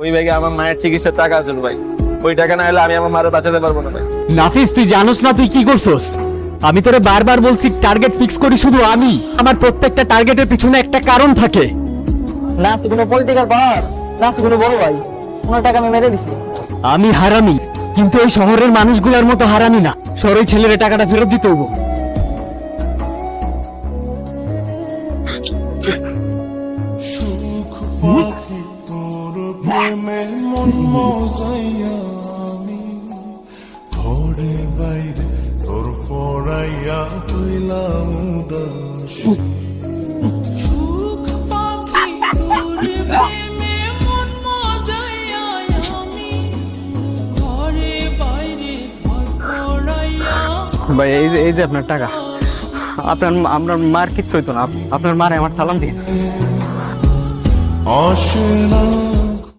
ওই ভাইকে আমার মায়ের চিকিৎসার টাকা আছে ভাই, ওই টাকা না হলে আমি আমার মারে বাঁচাতে পারবো না ভাই। নাফিস, তুই জানোস না তুই কি করছস? আমি তোরে বারবার বলছি টার্গেট ফিক্স করি শুধু আমি। আমার প্রত্যেকটা টার্গেটের পিছনে একটা কারণ থাকে। না তো কোনো পলিটিক্যাল পাওয়ার, না তো কোনো বড় ভাই, ওনার টাকা আমি মেরে দিছি। আমি হারামি, কিন্তু ওই শহরের মানুষগুলোর মতো হারামি না। সর ওই ছেলের টাকাটা ফেরত দিতে হইব। পাখি তোর প্রেমে মন মজাইয়া আমি ঘরে বাইরে তোর পড়াইয়া হইলাম উদাস। সুখ পাখি তোর প্রেমে মন মজাইয়া আমি ঘরে বাইরে ঘর পড়াইয়া। ভাই এই যে আপনার টাকা। আপনার মার কিচ্ছু হইতো না, আপনার মারে আমার সালাম দিন। আসে না